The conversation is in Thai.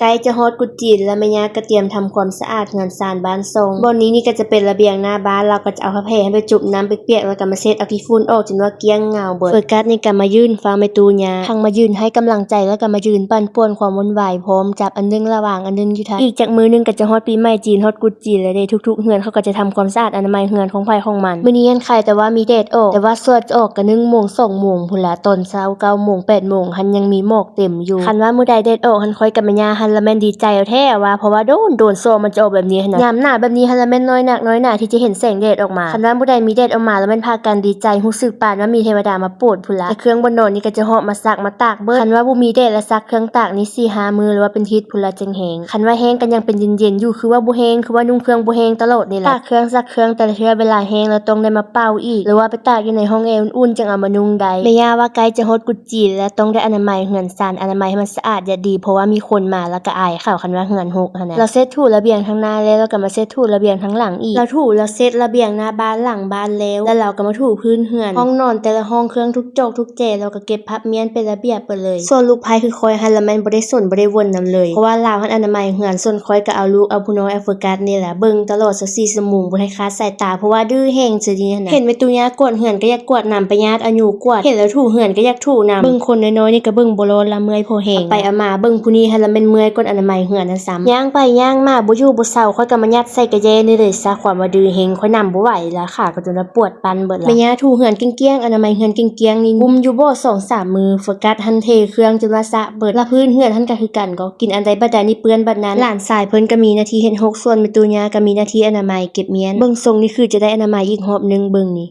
ใกล้จะฮอดกุดจีนแล้วแม่ย่าก็เตรียมทำความสะอาดเรือนซานบ้านทรงบนนี้นี่ก็จะเป็นระเบียงหน้าบ้านเราก็จะเอาผ้าแพรให้ไปจุ่มน้ำเปียกๆแล้วก็มาเช็ดเอาขี้ฝุ่นออกจนว่าเกลี้ยงเงาเบิดโฟกัสนี่ก็มายื่นฟังแม่ตูย่าทั้งมายืนให้กำลังใจแล้วก็มายืนปั่นป่วนความวุ่นวายพร้อมจับอันนึงระหว่างอันนึงอยู่ทันอีกจากมือนึงก็จะฮอดปีใหม่จีนฮอดกุดจีนแล้วเด้ทุกๆเฮือนเขาก็จะทำความสะอาดอนามัยเฮือนของไผของมันมื้อนี้ยันไข่แต่ว่ามีแดดออกแต่ว่าสวดออกก็1 โมง 2 โมงพุ่นละตอนเช้า9 โมง 8 โมงหันยังมีหมอกเต็มอยู่คันว่ามื้อใดแดดออกหันค่อยกับแม่ย่าหันละแม่นดีใจเอาแท้ว่าเพราะว่าโดนโซมันจะออกแบบนี้หั่นน่ะยามหน้าแบบนี้หันละแม่นน้อยหนาที่จะเห็นแสงแดดออกมาคันว่ามื้อใดมีแดดออกมาแล้วแม่นพากันดีใจรู้สึกปานว่ามีเทวดามาโปรดพุ่นละเครื่องบนนอนนี่ก็จะเหาะมาซักมาตากเบิดคันว่าบ่มีแดดและซักเครื่องตากนี่ 4-5 มื้อหรือว่าเป็นทิศพุ่นละจังแฮงคันว่าแฮงกันยังเป็นเย็นๆอยู่คือว่าบ่แฮงคือว่านุ่งเครื่องบ่แฮงตลอดนี่แหละตากเครื่องซักเครื่องแต่ละเทื่อเวลาแฮงแล้วต้องได้มาเป่าอีกหรือว่าไปตากอยู่ในห้องแอร์อุ่นๆจังเอามานุ่งได้แม่ย่าว่าใกล้จะฮอดกุดจีนแล้วต้องได้อนามัยเฮือนซานอนามัยให้มันสะอาดอย่าดีเพราะว่ามีคนมาแล้วก็อายเขาคันว่าเฮือนหกหั่นน่ะเราเซ็ตถูระเบียงทั้งหน้าแล้วก็มาเซ็ตถูระเบียงทั้งหลังอีกเราถูแล้วเซ็ตระเบียงหน้าบ้านหลังบ้านแล้วเราก็มาถูพื้นเฮือนห้องนอนแต่ละห้องเครื่องทุกจกทุกแจเราก็เก็บพับเมียนเป็นระเบียบไปเลยส่วนลูกไผคือคอยหันละแม่นบ่ได้สนบ่ได้วนนำเลยเพราะว่าลาวหันอนามัยเฮือนส่วนคอยก็เอาลูกเอาผู้น้อยเอาโฟกัสนี่แหละเบิ่งตลอด24 ชั่วโมงบ่ให้คลาดสายตาเพราะว่าดื้อแฮงซะดีหั่นน่ะเห็นแม่ตุย่ากวดเฮือนก็อยากกวดนำไปญาติอายุกวดเห็นแล้วถูเฮือนก็อยากถูนำเบิ่งคนน้อยๆนี่ก็เบิ่งบ่รอดละเมื่อยพอแฮงไปเอามาเบิ่งผู้นี้หันละแม่นเมื่อยก้นอนามัยเฮือนนั่นซ้ำย่างไปย่างมาบ่อยู่บ่เซาค่อยก็มายัดใส่กระแยนี่เลยซะความว่าดื้อแฮงค่อยนำบ่ไหวแล้วขาก็จนว่าปวดปันเบิดละแม่ย่าถูเฮือนเกลี้ยงๆอนามัยเฮือนเกลี้ยงๆนี่กุมอยู่บ่ 2-3 มือโฟกัสหันเทเครื่องจนว่าสะเบิดละพื้นเฮือนหันก็คือกันก็กินอันใดบัดใดนี่เปื้อนบัดนั้นหลานชายเพิ่นก็มีหน้าที่เฮ็ดหกส่วนแม่ตุย่าก็มีหน้าที่อนามัยเก็บเมียนเบิ่งทรงนี่คือจะได้อนามัยอีกรอบนึงเบิ่งนี่